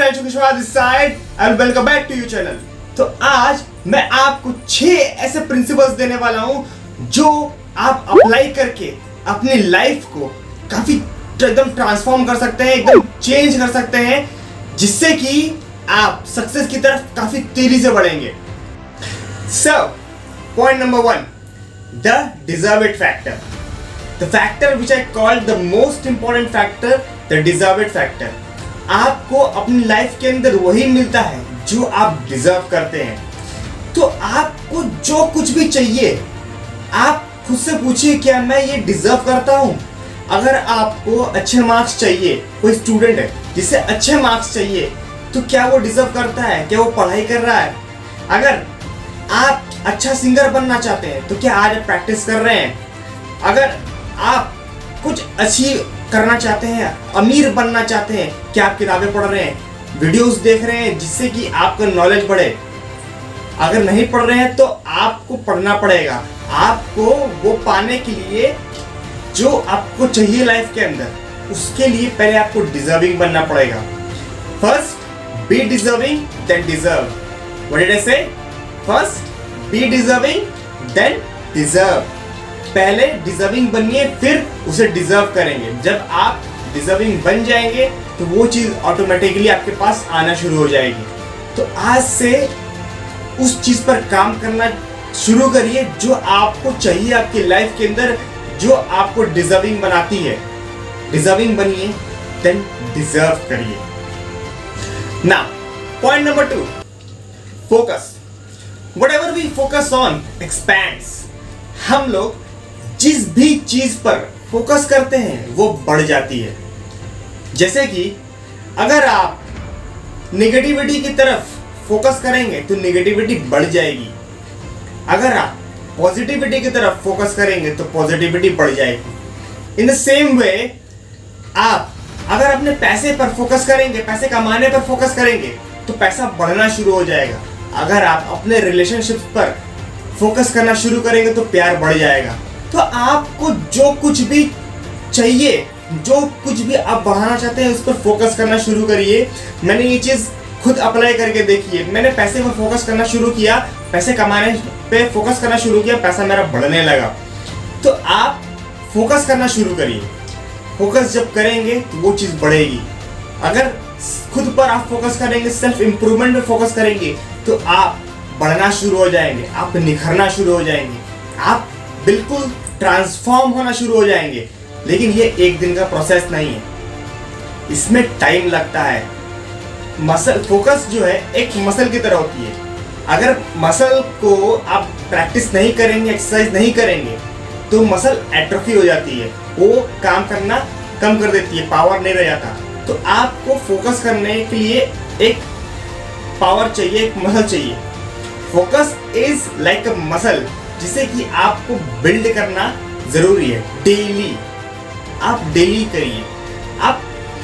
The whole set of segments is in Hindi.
Priyanshu Kushwaha this side and welcome back to your channel. तो आज मैं आपको 6 ऐसे प्रिंसिपल्स देने वाला हूं जो आप अप्लाई करके अपनी लाइफ को काफी एकदम ट्रांसफॉर्म कर सकते हैं, एकदम चेंज कर सकते हैं, जिससे कि आप सक्सेस की तरफ काफी तेजी से बढ़ेंगे। So point number 1, the deserve it factor. The factor which I call the most important factor, the deserve it factor. आपको अपनी लाइफ के अंदर वही मिलता है जो आप डिजर्व करते हैं। तो आपको जो कुछ भी चाहिए आप खुद से पूछिए, क्या मैं ये डिजर्व करता हूँ? अगर आपको अच्छे मार्क्स चाहिए, कोई स्टूडेंट है जिसे अच्छे मार्क्स चाहिए, तो क्या वो डिजर्व करता है? क्या वो पढ़ाई कर रहा है? अगर आप अच्छा सिंगर बनना चाहते हैं तो क्या आज प्रैक्टिस कर रहे हैं? अगर आप कुछ अच्छी करना चाहते हैं, अमीर बनना चाहते हैं, क्या आप किताबें पढ़ रहे हैं, वीडियोस देख रहे हैं जिससे कि आपका नॉलेज बढ़े? अगर नहीं पढ़ रहे हैं तो आपको पढ़ना पड़ेगा। आपको वो पाने के लिए जो आपको चाहिए लाइफ के अंदर, उसके लिए पहले आपको डिजर्विंग बनना पड़ेगा। First be deserving then deserve. What did I say? First be deserving then deserve. पहले डिजर्विंग बनिए, फिर उसे डिजर्व करेंगे। जब आप डिजर्विंग बन जाएंगे तो वो चीज ऑटोमेटिकली आपके पास आना शुरू हो जाएगी। तो आज से उस चीज पर काम करना शुरू करिए जो आपको चाहिए आपकी लाइफ के अंदर, जो आपको डिजर्विंग बनाती है। डिजर्विंग बनिए, देन डिजर्व करिए। Now point number 2, focus. Whatever we focus on expands. हम लोग जिस भी चीज पर फोकस करते हैं वो बढ़ जाती है। जैसे कि अगर आप नेगेटिविटी की तरफ फोकस करेंगे तो नेगेटिविटी बढ़ जाएगी। अगर आप पॉजिटिविटी की तरफ फोकस करेंगे तो पॉजिटिविटी बढ़ जाएगी। इन द सेम वे, आप अगर अपने पैसे पर फोकस करेंगे, पैसे कमाने पर फोकस करेंगे तो पैसा बढ़ना शुरू हो जाएगा। अगर आप अपने रिलेशनशिप्स पर फोकस करना शुरू करेंगे तो प्यार बढ़ जाएगा। तो आपको जो कुछ भी चाहिए, जो कुछ भी आप बढ़ाना चाहते हैं, उस पर फोकस करना शुरू करिए। मैंने ये चीज़ खुद अप्लाई करके देखी है। मैंने पैसे पर फोकस करना शुरू किया, पैसे कमाने पे फोकस करना शुरू किया, पैसा मेरा बढ़ने लगा। तो आप फोकस करना शुरू करिए। फोकस जब करेंगे तो वो चीज़ बढ़ेगी। अगर खुद पर आप फोकस करेंगे, सेल्फ इम्प्रूवमेंट में फोकस करेंगे, तो आप बढ़ना शुरू हो जाएंगे, आप निखरना शुरू हो जाएंगे, आप बिल्कुल ट्रांसफॉर्म होना शुरू हो जाएंगे। लेकिन ये एक दिन का प्रोसेस नहीं है, इसमें टाइम लगता है। मसल फोकस जो है एक मसल की तरह होती है। अगर मसल को आप प्रैक्टिस नहीं करेंगे, एक्सरसाइज नहीं करेंगे, तो मसल एट्रोफी हो जाती है, वो काम करना कम कर देती है, पावर नहीं रह जाता। तो आपको फोकस करने के लिए एक पावर चाहिए, एक मसल चाहिए। Focus is like a muscle, जिसे कि आपको बिल्ड करना जरूरी है। डेली आप डेली करिए। आप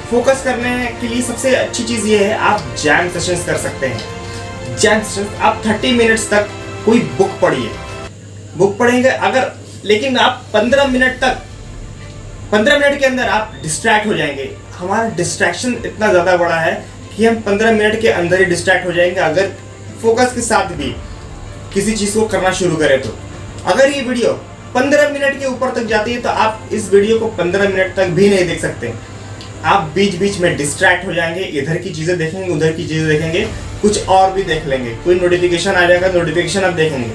फोकस करने के लिए सबसे अच्छी चीज ये है, आप जैम सेशंस कर सकते हैं। जैम सेशंस आप 30 मिनट्स तक कोई बुक पढ़िए। बुक पढ़ेंगे अगर, लेकिन आप 15 मिनट के अंदर आप डिस्ट्रैक्ट हो जाएंगे। हमारा डिस्ट्रैक्शन इतना ज़्यादा बड़ा है कि हम 15 मिनट के अंदर ही डिस्ट्रैक्ट हो जाएंगे अगर फोकस के साथ भी किसी चीज़ को करना शुरू करें। तो अगर ये वीडियो 15 मिनट के ऊपर तक जाती है तो आप इस वीडियो को 15 मिनट तक भी नहीं देख सकते। आप बीच बीच में डिस्ट्रैक्ट हो जाएंगे, इधर की चीज़ें देखेंगे, उधर की चीज़ें देखेंगे, कुछ और भी देख लेंगे, कोई नोटिफिकेशन आ जाएगा, नोटिफिकेशन आप देखेंगे,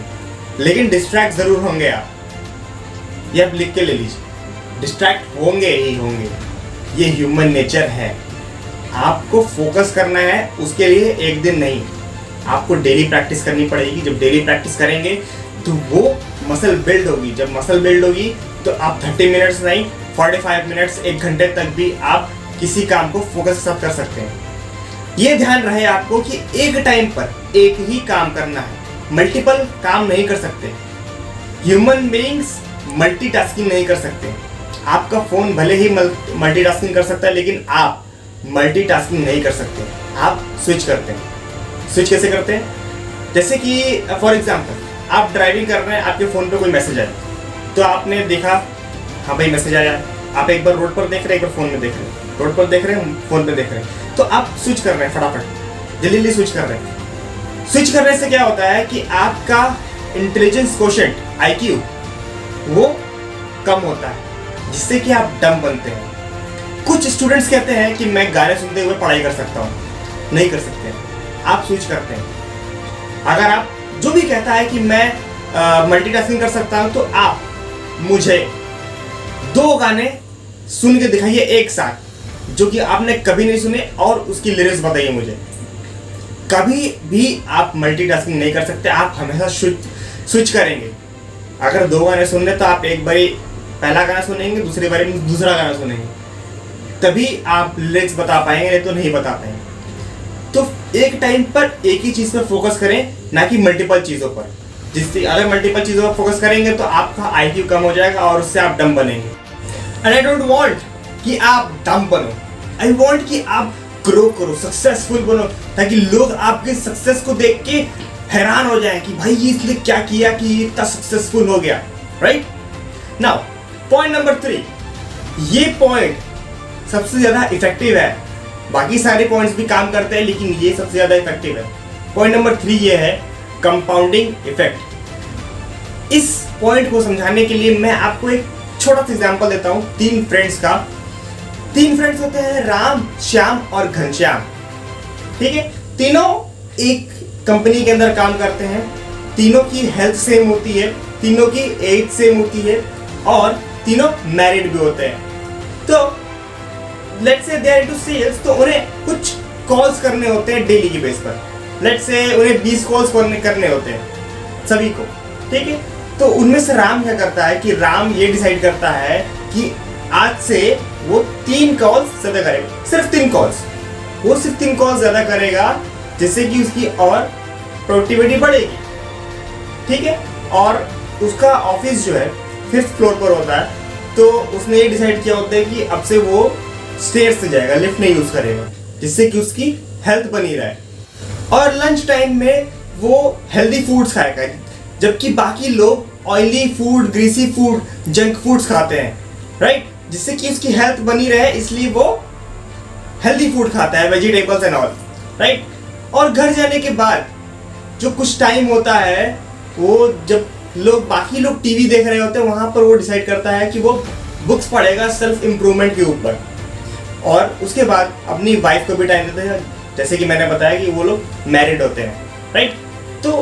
लेकिन डिस्ट्रैक्ट ज़रूर होंगे आप। ये आप लिख के ले लीजिए, डिस्ट्रैक्ट होंगे ही होंगे, ये ह्यूमन नेचर है। आपको फोकस करना है, उसके लिए एक दिन नहीं, आपको डेली प्रैक्टिस करनी पड़ेगी। जब डेली प्रैक्टिस करेंगे तो वो मसल बिल्ड होगी। जब मसल बिल्ड होगी तो आप 30 मिनट्स नहीं, 45 मिनट्स, 1 घंटे तक भी आप किसी काम को फोकस के साथ कर सकते हैं। ये ध्यान रहे आपको कि एक टाइम पर एक ही काम करना है, मल्टीपल काम नहीं कर सकते। ह्यूमन बीइंग्स मल्टीटास्किंग नहीं कर सकते। आपका फोन भले ही मल्टीटास्किंग कर सकता है, लेकिन आप मल्टीटास्किंग नहीं कर सकते। आप स्विच करते हैं। स्विच कैसे करते हैं? जैसे कि फॉर एग्जाम्पल आप ड्राइविंग कर रहे हैं, आपके फ़ोन पे कोई मैसेज आया, तो आपने देखा हाँ भाई मैसेज आया, आप एक बार रोड पर देख रहे हैं, एक बार फोन में देख रहे हैं, रोड पर देख रहे हैं, फोन पे देख रहे हैं, तो आप स्विच कर रहे हैं फटाफट, जल्दी जल्दी स्विच कर रहे हैं। स्विच करने से क्या होता है कि आपका इंटेलिजेंस कोशेंट IQ वो कम होता है, जिससे कि आप डम बनते हैं। कुछ स्टूडेंट्स कहते हैं कि मैं गाने सुनते हुए पढ़ाई कर सकता हूँ, नहीं कर सकते, आप स्विच करते हैं। अगर आप जो भी कहता है कि मैं मल्टीटास्किंग कर सकता हूँ, तो आप मुझे 2 गाने सुन के दिखाइए एक साथ जो कि आपने कभी नहीं सुने, और उसकी लिरिक्स बताइए मुझे। कभी भी आप मल्टीटास्किंग नहीं कर सकते, आप हमेशा स्विच करेंगे। अगर 2 गाने सुन रहे तो आप एक बारी पहला गाना सुनेंगे, दूसरी बारी में दूसरा गाना सुनेंगे, तभी आप लिरिक्स बता पाएंगे, नहीं तो नहीं बता पाएंगे। तो एक टाइम पर एक ही चीज पर फोकस करें, ना कि मल्टीपल चीजों पर। जिससे अगर मल्टीपल चीजों पर फोकस करेंगे तो आपका IQ कम हो जाएगा और उससे आप डम बनेंगे। एंड आई डोंट वांट कि आप डम बनो, आई वांट कि आप ग्रो करो, सक्सेसफुल बनो, ताकि लोग आपके सक्सेस को देख के हैरान हो जाएं कि भाई ये इसने क्या किया कि ये इतना सक्सेसफुल हो गया। राइट नाउ पॉइंट नंबर 3, ये पॉइंट सबसे ज्यादा इफेक्टिव है। बाकी सारे पॉइंट्स भी काम करते हैं, लेकिन ये सबसे ज्यादा इफेक्टिव है। पॉइंट नंबर 3 ये है कंपाउंडिंग इफेक्ट। इस पॉइंट को समझाने के लिए मैं आपको एक छोटा सा एग्जांपल देता हूं 3 फ्रेंड्स का। 3 फ्रेंड्स होते हैं, राम, श्याम और घनश्याम। ठीक है, तीनों एक कंपनी के अंदर काम करते हैं, तीनों की हेल्थ सेम होती है, तीनों की एज सेम होती है, और तीनों मैरिड भी होते हैं। तो let's say they are into sales, तो उन्हें कुछ कॉल्स करने होते हैं डेली की बेस पर। लेट्स से उन्हें 20 कॉल्स करने होते हैं सभी को। ठीक है, तो उनमें से राम क्या करता है कि राम ये डिसाइड करता है कि आज से वो 3 कॉल्स ज्यादा करेगा, सिर्फ 3 कॉल्स, वो सिर्फ 3 कॉल्स ज्यादा करेगा, जिससे कि उसकी और प्रोडक्टिविटी बढ़ेगी। ठीक है, और उसका ऑफिस जो है 5th फ्लोर पर होता है, तो उसने ये डिसाइड किया होता है कि अब से वो स्टेयर्स से जाएगा, लिफ्ट नहीं यूज करेगा, जिससे कि उसकी हेल्थ बनी रहे। और लंच टाइम में वो हेल्दी फूड्स खाएगा, जबकि बाकी लोग oily food, greasy food, junk foods खाते हैं। राइट, जिससे कि उसकी हेल्थ बनी रहे, इसलिए वो हेल्दी फूड खाता है, वेजिटेबल्स एंड ऑल। राइट, और घर जाने के बाद जो कुछ टाइम होता है, वो जब बाकी लोग टीवी देख रहे होते हैं, वहां पर वो डिसाइड करता है कि वो बुक्स पढ़ेगा सेल्फ इम्प्रूवमेंट के ऊपर, और उसके बाद अपनी वाइफ को भी टाइम देते हैं। जैसे कि मैंने बताया कि वो लोग मैरिड होते हैं। राइट, तो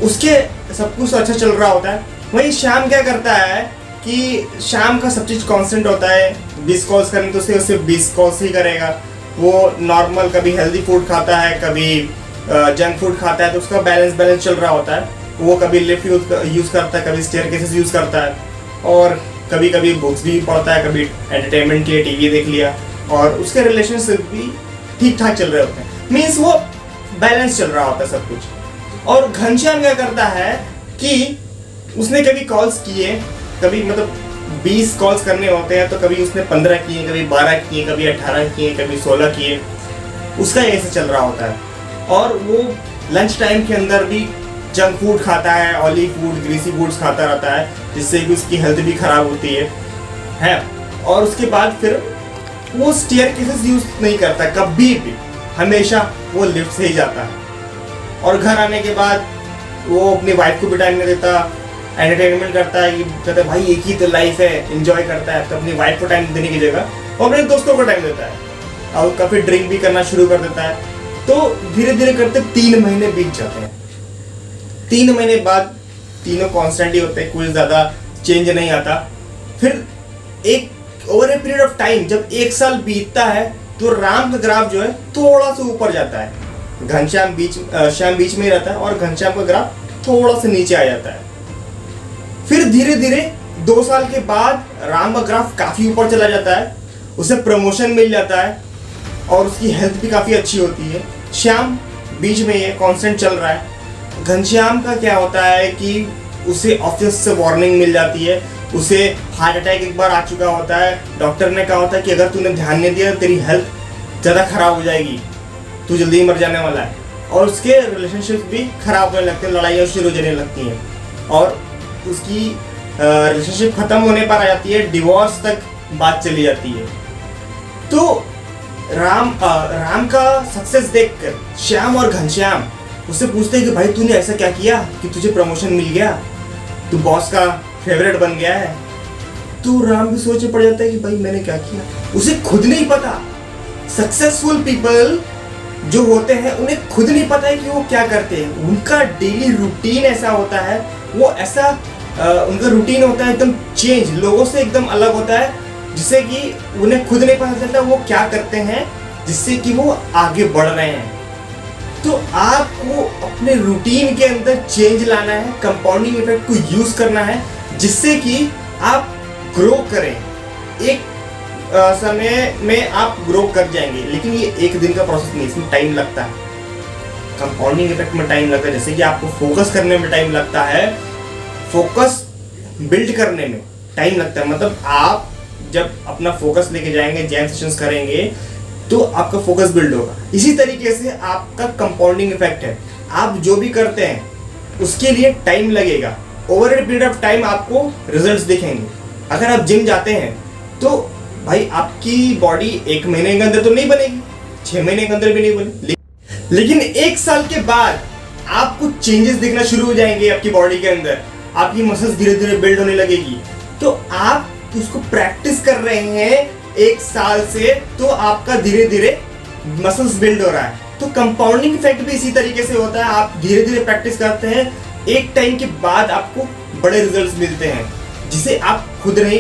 उसके सब कुछ अच्छा चल रहा होता है। वहीं श्याम क्या करता है कि शाम का सब चीज़ कांस्टेंट होता है, 20 कॉल्स करने तो उससे 20 कॉल्स ही करेगा। वो नॉर्मल कभी हेल्दी फूड खाता है, कभी जंक फूड खाता है, तो उसका बैलेंस चल रहा होता है। वो कभी लिफ्ट यूज़ करता है, कभी स्टेयरकेसेस यूज़ करता है, और कभी कभी बुक्स भी पढ़ता है, कभी एंटरटेनमेंट के लिए टीवी देख लिया, और उसके रिलेशनशिप भी ठीक ठाक चल रहे होते हैं। मीन्स वो बैलेंस चल रहा होता है सब कुछ। और घनश्याम क्या करता है कि उसने कभी कॉल्स किए, कभी मतलब 20 कॉल्स करने होते हैं, तो कभी उसने 15 किए, कभी 12 किए, कभी 18 किए, कभी 16 किए, उसका ऐसे चल रहा होता है। और वो लंच टाइम के अंदर भी जंक फूड खाता है, ऑयली फूड, ग्रीसी फूड्स खाता रहता है, जिससे कि उसकी हेल्थ भी खराब होती है। और उसके बाद फिर वो स्टेयरकेसेस यूज नहीं करता कभी भी, हमेशा वो लिफ्ट से ही जाता है। और घर आने के बाद वो अपनी वाइफ को भी टाइम नहीं देता, एंटरटेनमेंट करता है, कहता है भाई एक ही तो लाइफ है, एंजॉय करता है। तो अपनी वाइफ को टाइम देने की जगह वो अपने दोस्तों को टाइम देता है, और काफी ड्रिंक भी करना शुरू कर देता है। तो धीरे धीरे करते 3 महीने बीत जाते हैं। 3 महीने बाद तीनों कांस्टेंट ही होते हैं, कुछ ज्यादा चेंज नहीं आता। फिर एक over a period of time, जब 1 साल बीतता है, तो राम का ग्राफ जो है थोड़ा सा ऊपर जाता है, श्याम बीच में ही रहता है, और घनश्याम का ग्राफ थोड़ा सा नीचे आ जाता है। फिर धीरे धीरे 2 साल के बाद राम का ग्राफ काफी ऊपर चला जाता है, उसे प्रमोशन मिल जाता है, और उसकी हेल्थ भी काफी अच्छी होती है। श्याम बीच में ये कांस्टेंट चल रहा है। घनश्याम का क्या होता है कि उसे ऑफिस से वार्निंग मिल जाती है, उसे हार्ट अटैक एक बार आ चुका होता है। डॉक्टर ने कहा होता है कि अगर तूने ध्यान नहीं दिया तेरी हेल्थ ज़्यादा खराब हो जाएगी, तू जल्दी मर जाने वाला है। और उसके रिलेशनशिप भी खराब होने लगते हैं, लड़ाइयाँ शुरू होने लगती हैं, और उसकी रिलेशनशिप ख़त्म होने पर आ जाती है, डिवोर्स तक बात चली जाती है। तो राम का सक्सेस देखकर श्याम और घनश्याम उससे पूछते हैं कि भाई तूने ऐसा क्या किया कि तुझे प्रमोशन मिल गया, तू बॉस का फेवरेट बन गया है। तो राम भी सोच में पड़ जाता है कि भाई मैंने क्या किया, उसे खुद नहीं पता। सक्सेसफुल पीपल जो होते हैं उन्हें खुद नहीं पता है कि वो क्या करते हैं। उनका डेली रूटीन ऐसा होता है, वो ऐसा उनका रूटीन होता है एकदम चेंज, लोगों से एकदम अलग होता है, जिससे कि उन्हें खुद नहीं पता चलता वो क्या करते हैं जिससे कि वो आगे बढ़ रहे हैं। तो आपको अपने रूटीन के अंदर चेंज लाना है, कंपाउंडिंग इफेक्ट को यूज करना है, जिससे कि आप ग्रो करें। एक समय में आप ग्रो कर जाएंगे, लेकिन ये एक दिन का प्रोसेस नहीं, इसमें टाइम लगता है। कंपाउंडिंग इफेक्ट में टाइम लगता है, जैसे कि आपको फोकस करने में टाइम लगता है, फोकस बिल्ड करने में टाइम लगता है। मतलब आप जब अपना फोकस लेके जाएंगे, जैम सेशंस करेंगे, तो आपका फोकस बिल्ड होगा। इसी तरीके से आपका कंपाउंडिंग इफेक्ट है, आप जो भी करते हैं उसके लिए टाइम लगेगा। Over a period of time आपको रिजल्ट्स दिखेंगे। अगर आप जिम जाते हैं तो भाई आपकी बॉडी 1 महीने के अंदर तो नहीं बनेगी, 6 महीने के अंदर भी नहीं बनेगी, लेकिन 1 साल के बाद आपको चेंजेस दिखना शुरू हो जाएंगे आपकी बॉडी के अंदर। आपकी मसल्स धीरे धीरे बिल्ड होने लगेगी। तो आप उसको प्रैक्टिस कर रहे हैं 1 साल से, तो आपका धीरे धीरे मसल्स बिल्ड हो रहा है। तो कंपाउंडिंग इफेक्ट भी इसी तरीके से होता है। आप धीरे धीरे प्रैक्टिस करते हैं, एक टाइम के बाद आपको बड़े रिजल्ट्स मिलते हैं, जिसे आप खुद नहीं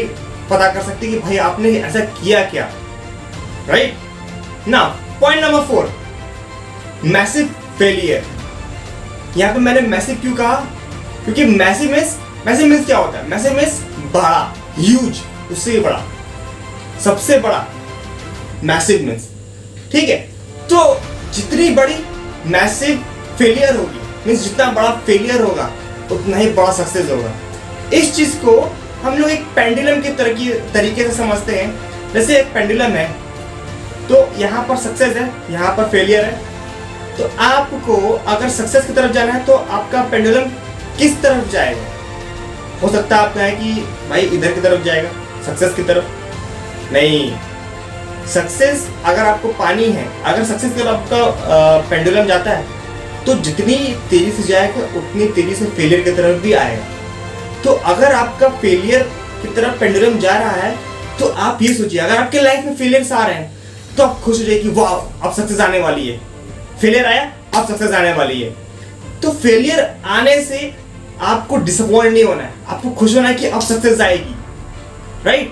पता कर सकते कि भाई आपने ऐसा किया क्या। Right now point number 4, massive failure. यहां पे मैंने मैसिव क्यों कहा, क्योंकि मैसिव मींस क्या होता है? मैसिव मींस बड़ा, ह्यूज, उससे भी बड़ा, सबसे बड़ा मैसिव मींस। ठीक है, तो जितनी बड़ी मैसिव फेलियर होगी, मींस जितना बड़ा फेलियर होगा उतना ही बड़ा सक्सेस होगा। इस चीज को हम लोग एक पेंडुलम के तरीके से समझते हैं। जैसे एक पेंडुलम है, तो यहाँ पर सक्सेस है, यहाँ पर फेलियर है। तो आपको अगर सक्सेस की तरफ जाना है तो आपका पेंडुलम किस तरफ जाएगा? हो सकता है आप कहें कि भाई इधर की तरफ जाएगा, सक्सेस की तरफ। नहीं, सक्सेस अगर आपको पानी है, अगर सक्सेस की तरफ आपका पेंडुलम जाता है तो जितनी तेजी से जाएगा उतनी तेजी से फेलियर की तरफ भी आएगा। तो अगर आपका फेलियर की तरफ पेंडुलम जा रहा है तो आप ये सोचिए, अगर आपके लाइफ में फेलियर्स आ रहे हैं तो आप खुश हो जाइए कि वाह अब सक्सेस आने वाली है। फेलियर आया, अब सक्सेस आने वाली है। तो फेलियर आने से आपको डिसअपॉइंट नहीं होना है, आपको खुश होना है कि अब सक्सेस आएगी। राइट?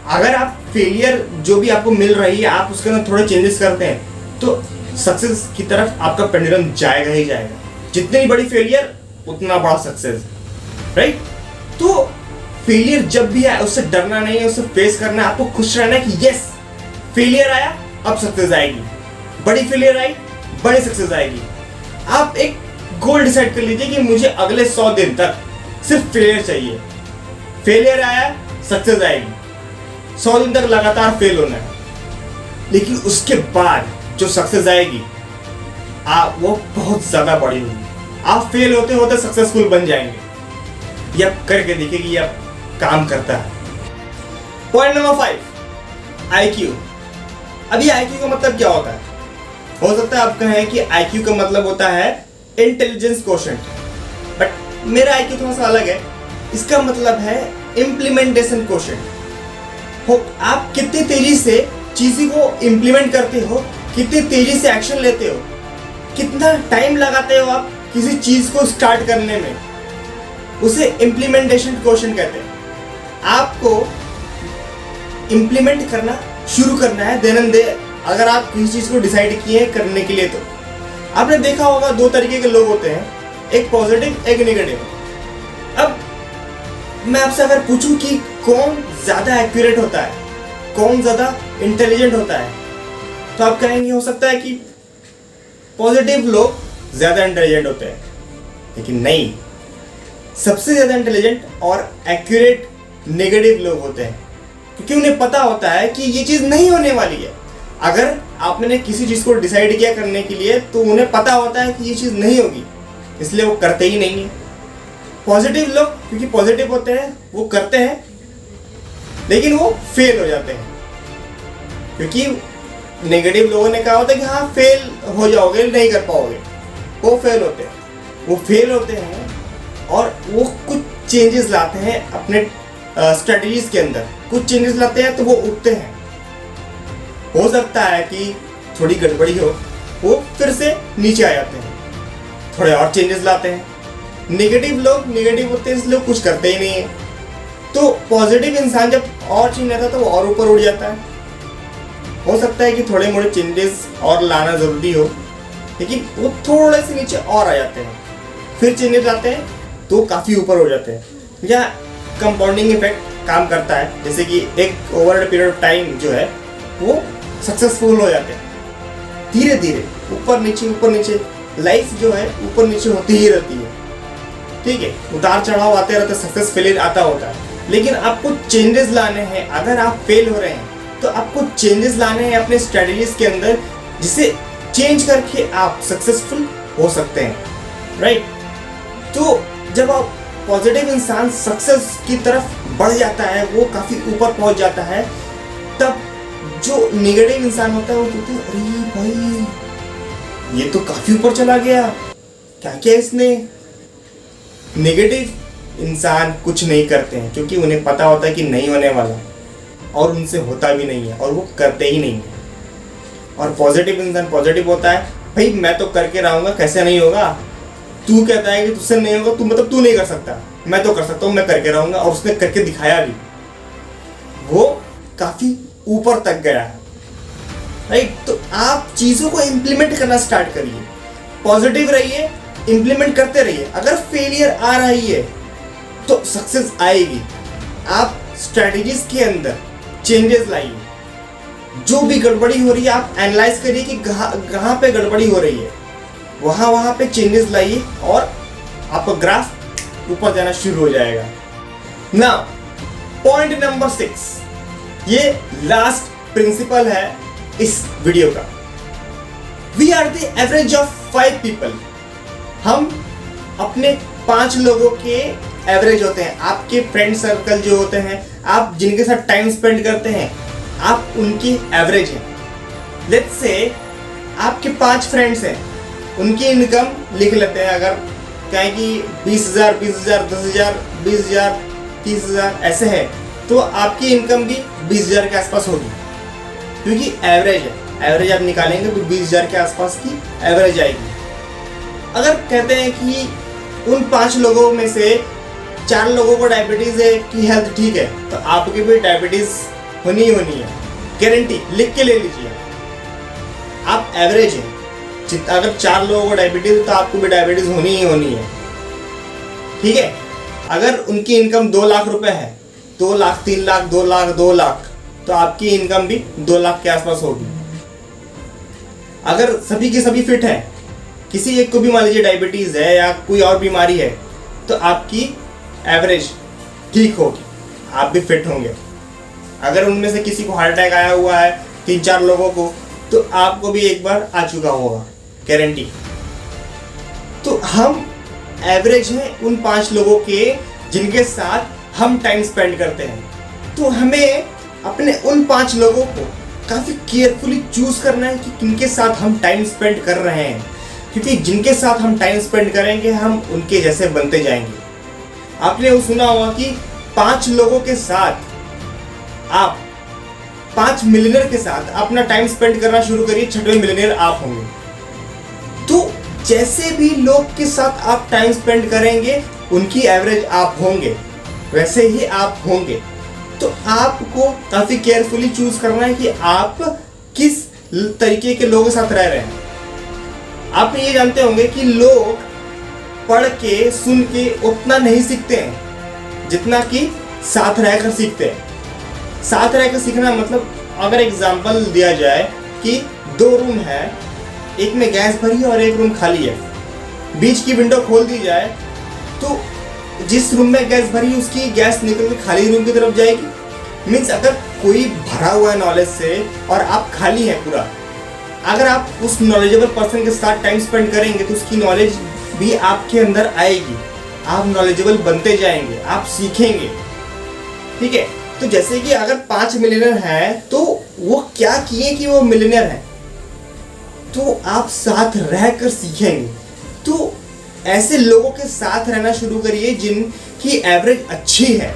अगर आप फेलियर जो भी आपको मिल रही है, आप उसके अंदर थोड़े चेंजेस करते हैं तो सक्सेस की तरफ आपका पेंडुलम जाएगा ही जाएगा। जितनी बड़ी फेलियर उतना बड़ा सक्सेस। राइट? तो फेलियर जब भी आए उससे डरना नहीं है, उससे फेस करना है। आपको खुश रहना है कि यस फेलियर आया, अब सक्सेस आएगी। बड़ी फेलियर आई, बड़ी सक्सेस आएगी। आप एक गोल डिसाइड कर लीजिए कि मुझे अगले 100 दिन तक सिर्फ फेलियर चाहिए। फेलियर आया, सक्सेस आएगी। 100 दिन तक लगातार फेल होना है, लेकिन उसके बाद जो सक्सेस आएगी वो बहुत ज्यादा बड़ी होगी। आप फेल होते होते सक्सेसफुल बन जाएंगे। ये आप करके देखिए कि ये आप काम करता है। Point number 5, IQ। अभी IQ का मतलब क्या होता है? हो सकता है आप कहें कि IQ का मतलब होता है इंटेलिजेंस क्वोशेंट, बट मेरा IQ थोड़ा सा अलग है। इसका मतलब है इम्प्लीमेंटेशन क्वोशेंट। आप कितनी तेजी से चीज़ों को इम्प्लीमेंट करते हो, कितनी तेजी से एक्शन लेते हो, कितना टाइम लगाते हो आप किसी चीज को स्टार्ट करने में, उसे इम्प्लीमेंटेशन क्वोशेंट कहते हैं। आपको इम्प्लीमेंट करना शुरू करना है देन एंड देयर। अगर आप किसी चीज को डिसाइड किए करने के लिए, तो आपने देखा होगा 2 तरीके के लोग होते हैं, एक पॉजिटिव, एक नेगेटिव। अब मैं आपसे अगर पूछूं कि कौन ज्यादा एक्यूरेट होता है, कौन ज्यादा इंटेलिजेंट होता है, तो आप कहेंगे हो सकता है कि पॉजिटिव लोग ज्यादा इंटेलिजेंट होते हैं। लेकिन नहीं, सबसे ज्यादा इंटेलिजेंट और एक्यूरेट नेगेटिव लोग होते हैं, क्योंकि उन्हें पता होता है कि ये चीज नहीं होने वाली है। अगर आपने किसी चीज को डिसाइड किया करने के लिए, तो उन्हें पता होता है कि ये चीज नहीं होगी, इसलिए वो करते ही नहीं है। पॉजिटिव लोग क्योंकि पॉजिटिव होते हैं, वो करते हैं लेकिन वो फेल हो जाते हैं, क्योंकि नेगेटिव लोगों ने कहा होता है कि हाँ फेल हो जाओगे, नहीं कर पाओगे। वो फेल होते हैं और वो कुछ चेंजेस लाते हैं अपने स्ट्रेटजीज के अंदर, कुछ चेंजेस लाते हैं तो वो उठते हैं। हो सकता है कि थोड़ी गड़बड़ी हो, वो फिर से नीचे आ जाते हैं, थोड़े और चेंजेस लाते हैं। नेगेटिव लोग नेगेटिव होते हैं इसलिए कुछ करते ही नहीं है। तो पॉजिटिव इंसान जब और चेंज आता है तो वो और ऊपर उड़ जाता है। हो सकता है कि थोड़े मोड़े चेंजेस और लाना ज़रूरी हो, लेकिन वो थोड़े से नीचे और आ जाते हैं, फिर चेंजेस आते हैं तो काफ़ी ऊपर हो जाते हैं। या कंपाउंडिंग इफेक्ट काम करता है, जैसे कि एक over the period of time जो है वो सक्सेसफुल हो जाते हैं। धीरे धीरे ऊपर नीचे लाइफ जो है ऊपर नीचे होती ही रहती है, ठीक है। उतार चढ़ाव आते रहते, सक्सेस फेलियर आता होता है, लेकिन आपको चेंजेस लाने हैं। अगर आप फेल हो रहे हैं तो आपको चेंजेस लाने हैं अपने स्ट्रेटजीज के अंदर, जिसे चेंज करके आप सक्सेसफुल हो सकते हैं, राइट। तो जब आप पॉजिटिव इंसान सक्सेस की तरफ बढ़ जाता है, वो काफ़ी ऊपर पहुंच जाता है, तब जो नेगेटिव इंसान होता है वो सोचते हैं अरे भाई ये तो काफ़ी ऊपर चला गया, क्या क्या इसने। नेगेटिव इंसान कुछ नहीं करते हैं क्योंकि उन्हें पता होता है कि नहीं होने वाला, और उनसे होता भी नहीं है और वो करते ही नहीं है। और पॉजिटिव इंसान पॉजिटिव होता है, भाई मैं तो करके रहूँगा, कैसे नहीं होगा। तू कहता है कि तुझसे नहीं होगा, तू नहीं कर सकता, मैं तो कर सकता हूँ, मैं करके रहूँगा। और उसने करके दिखाया भी, वो काफ़ी ऊपर तक गया है, राइट। तो आप चीज़ों को इम्प्लीमेंट करना स्टार्ट करिए, पॉजिटिव रहिए, इम्प्लीमेंट करते रहिए। अगर फेलियर आ रही है तो सक्सेस आएगी। आप स्ट्रेटजीज के अंदर चेंजेस लाइए, जो भी गड़बड़ी हो रही है आप एनालाइज करिए कि कहाँ पे गड़बड़ी हो रही है, वहाँ पे चेंजेस लाइए और आपका ग्राफ ऊपर जाना शुरू हो जाएगा। नाउ पॉइंट नंबर 6, ये लास्ट प्रिंसिपल है इस वीडियो का। We are the average of 5 people. हम अपने 5 लोगों के एवरेज होते हैं। आपके फ्रेंड सर्कल जो होते हैं, आप जिनके साथ टाइम स्पेंड करते हैं, आप उनकी एवरेज हैं। लेट्स से आपके 5 फ्रेंड्स हैं, उनकी इनकम लिख लेते हैं। अगर कहें कि 20,000, 20,000, 10,000, 20,000, 30,000 ऐसे है, तो आपकी इनकम भी 20,000 के आसपास होगी, क्योंकि एवरेज है। एवरेज आप निकालेंगे तो 20,000 के आसपास की एवरेज आएगी। अगर कहते हैं कि उन 5 लोगों में से 4 लोगों को डायबिटीज़ है कि हेल्थ ठीक है, तो आपकी भी डायबिटीज़ होनी ही होनी है, गारंटी, लिख के ले लीजिए। आप एवरेज हैं, अगर 4 लोगों को डायबिटीज़ है तो आपको भी डायबिटीज़ होनी ही होनी है, ठीक है। अगर उनकी इनकम 2 लाख रुपए है, 2 लाख, 3 लाख, 2 लाख, 2 लाख, तो आपकी इनकम भी 2 लाख के आसपास होगी। अगर सभी की सभी फिट है, किसी एक को भी मान लीजिए डायबिटीज़ है या कोई और बीमारी है, तो आपकी एवरेज ठीक होगी, आप भी फिट होंगे। अगर उनमें से किसी को हार्ट अटैक आया हुआ है 3-4 लोगों को, तो आपको भी एक बार आ चुका होगा, गारंटी। तो हम एवरेज हैं उन 5 लोगों के जिनके साथ हम टाइम स्पेंड करते हैं। तो हमें अपने उन 5 लोगों को काफ़ी केयरफुली चूज करना है कि किनके साथ हम टाइम स्पेंड कर रहे हैं, क्योंकि जिनके साथ हम टाइम स्पेंड करेंगे हम उनके जैसे बनते जाएंगे। आपने वो सुना होगा कि 5 लोगों के साथ आप 5 मिलियनर के साथ अपना टाइम स्पेंड करना शुरू करिए, 6वें मिलियनर आप होंगे। तो जैसे भी लोग के साथ आप टाइम स्पेंड करेंगे, उनकी एवरेज आप होंगे, वैसे ही आप होंगे। तो आपको काफ़ी केयरफुली चूज करना है कि आप किस तरीके के लोगों के साथ रह रहे हैं। आप ये जानते होंगे कि लोग पढ़ के सुन के उतना नहीं सीखते हैं जितना कि साथ रहकर सीखते हैं। साथ रहकर सीखना मतलब, अगर एग्जाम्पल दिया जाए कि 2 रूम है, एक में गैस भरी है और एक रूम खाली है, बीच की विंडो खोल दी जाए तो जिस रूम में गैस भरी है उसकी गैस निकल के खाली रूम की तरफ जाएगी। मीन्स अगर कोई भरा हुआ है नॉलेज से और आप खाली हैं पूरा, अगर आप उस नॉलेजेबल पर्सन के साथ टाइम स्पेंड करेंगे तो उसकी नॉलेज भी आपके अंदर आएगी, आप नॉलेजेबल बनते जाएंगे, आप सीखेंगे, ठीक है। तो जैसे कि अगर 5 मिलियनर हैं तो वो क्या किए कि वो मिलियनर हैं, तो आप साथ रहकर सीखेंगे। तो ऐसे लोगों के साथ रहना शुरू करिए जिनकी एवरेज अच्छी है,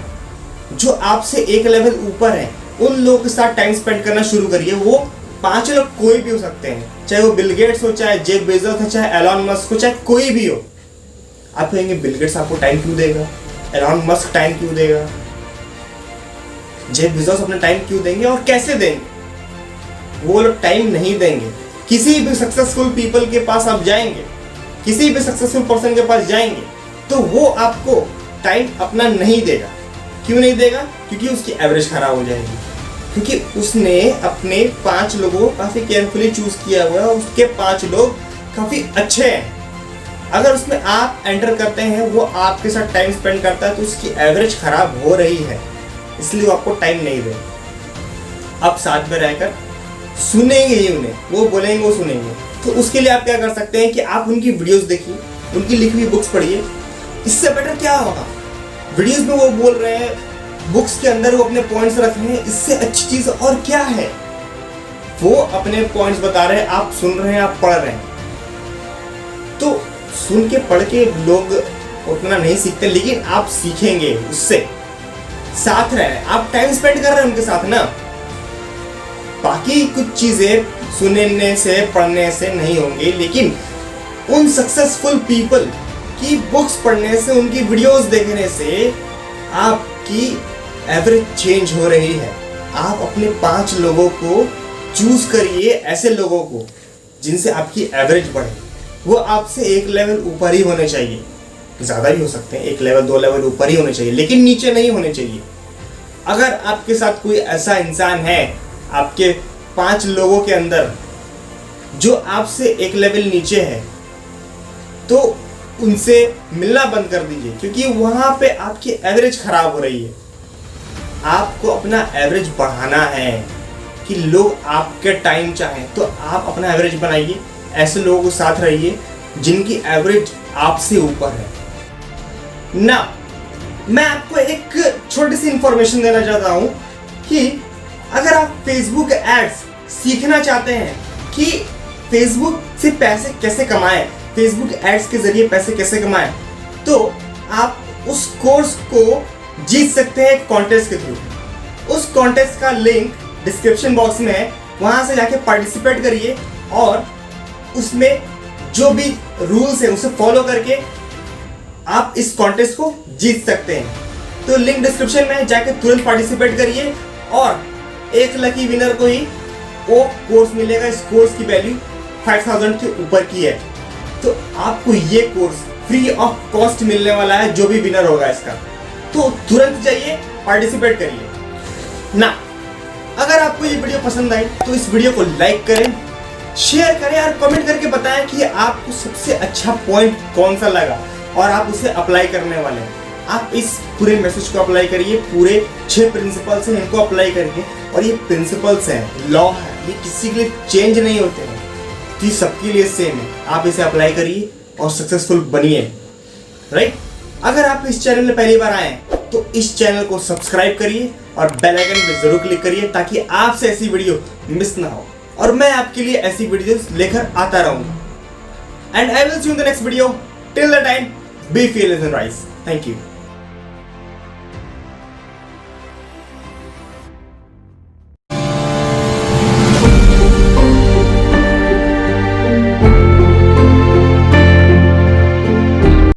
जो आपसे एक लेवल ऊपर है। उन लोगों के साथ टाइम स्पेंड करना शुरू करिए। वो 5 लोग कोई भी हो सकते हैं, चाहे वो बिल गेट्स हो, चाहे जेफ बेजोस हो, चाहे एलॉन मस्क हो, चाहे कोई भी हो। आप कहेंगे बिल गेट्स आपको टाइम क्यों देगा, एलॉन मस्क टाइम क्यों देगा, जेफ बेजोस अपना टाइम क्यों देंगे और कैसे देंगे? वो लोग टाइम नहीं देंगे। किसी भी सक्सेसफुल पीपल के पास आप जाएंगे, किसी भी सक्सेसफुल पर्सन के पास जाएंगे, तो वो आपको टाइम अपना नहीं देगा। क्यों नहीं देगा? क्योंकि उसकी एवरेज खराब हो जाएगी, क्योंकि उसने अपने 5 लोगों को काफी केयरफुली चूज किया हुआ है और उसके 5 लोग काफी अच्छे हैं। अगर उसमें आप एंटर करते हैं, वो आपके साथ टाइम स्पेंड करता है, तो उसकी एवरेज खराब हो रही है, इसलिए वो आपको टाइम नहीं दे। आप साथ में रहकर सुनेंगे ही उन्हें, वो बोलेंगे वो सुनेंगे। तो उसके लिए आप क्या कर सकते हैं कि आप उनकी वीडियोस देखिए, उनकी लिखी हुई बुक्स पढ़िए। इससे बेटर क्या होगा? वीडियोस में वो बोल रहे हैं, बुक्स के अंदर वो अपने पॉइंट्स रख रहे हैं, इससे अच्छी चीज और क्या है? वो अपने पॉइंट्स बता रहे हैं, आप सुन रहे हैं, आप पढ़ रहे हैं। तो सुन के पढ़ के लोग उतना नहीं सीखते, लेकिन आप सीखेंगे उससे। साथ रहे, आप टाइम स्पेंड कर रहे हैं उनके साथ ना। बाकी कुछ चीजें सुनने से पढ़ने से नहीं होंगी, लेकिन उन सक्सेसफुल पीपल की बुक्स पढ़ने से, उनकी वीडियोस देखने से आपकी एवरेज चेंज हो रही है। आप अपने 5 लोगों को चूज करिए, ऐसे लोगों को जिनसे आपकी एवरेज बढ़े। वो आपसे एक लेवल ऊपर ही होने चाहिए, ज़्यादा भी हो सकते हैं, 1 लेवल 2 लेवल ऊपर ही होने चाहिए, लेकिन नीचे नहीं होने चाहिए। अगर आपके साथ कोई ऐसा इंसान है, आपके 5 लोगों के अंदर, जो आपसे एक लेवल नीचे है, तो उनसे मिलना बंद कर दीजिए, क्योंकि वहां पे आपकी एवरेज खराब हो रही है। आपको अपना एवरेज बढ़ाना है कि लोग आपके टाइम चाहें, तो आप अपना एवरेज बनाइए। ऐसे लोगों के साथ रहिए जिनकी एवरेज आपसे ऊपर है ना। मैं आपको एक छोटी सी इंफॉर्मेशन देना चाहता हूं कि अगर आप फेसबुक एड्स सीखना चाहते हैं कि फेसबुक से पैसे कैसे कमाएं, फेसबुक एड्स के जरिए पैसे कैसे कमाएं, तो आप उस कोर्स को जीत सकते हैं कॉन्टेस्ट के थ्रू। उस कॉन्टेस्ट का लिंक डिस्क्रिप्शन बॉक्स में है, वहां से जाके पार्टिसिपेट करिए और उसमें जो भी रूल्स है उसे फॉलो करके आप इस कॉन्टेस्ट को जीत सकते हैं। तो लिंक डिस्क्रिप्शन में जाके तुरंत पार्टिसिपेट करिए और एक लकी विनर को ही वो कोर्स मिलेगा। इस कोर्स की वैल्यू 5000 के ऊपर की है, तो आपको ये कोर्स फ्री ऑफ कॉस्ट मिलने वाला है, जो भी विनर होगा इसका। तो तुरंत जाइए, पार्टिसिपेट करिए ना। अगर आपको ये वीडियो पसंद आई तो इस वीडियो को लाइक करें, शेयर करें और कमेंट करके बताएं कि आपको सबसे अच्छा पॉइंट कौन सा लगा और आप उसे अप्लाई करने वाले हैं। आप इस पूरे मैसेज को अप्लाई करिए, पूरे 6 प्रिंसिपल्स हैं, इनको अप्लाई करिए। और ये प्रिंसिपल्स हैं, लॉ है, ये किसी के लिए चेंज नहीं होते हैं, तो ये सबके लिए सेम है। आप इसे अप्लाई करिए और सक्सेसफुल बनिए, राइट। अगर आप इस चैनल में पहली बार आए तो इस चैनल को सब्सक्राइब करिए और बेल आइकन पे जरूर क्लिक करिए, ताकि आपसे ऐसी वीडियो मिस ना हो और मैं आपके लिए ऐसी वीडियोस लेकर आता रहूंगा। And I will see you in the next video. Till the time, be fearless and rise. Thank you.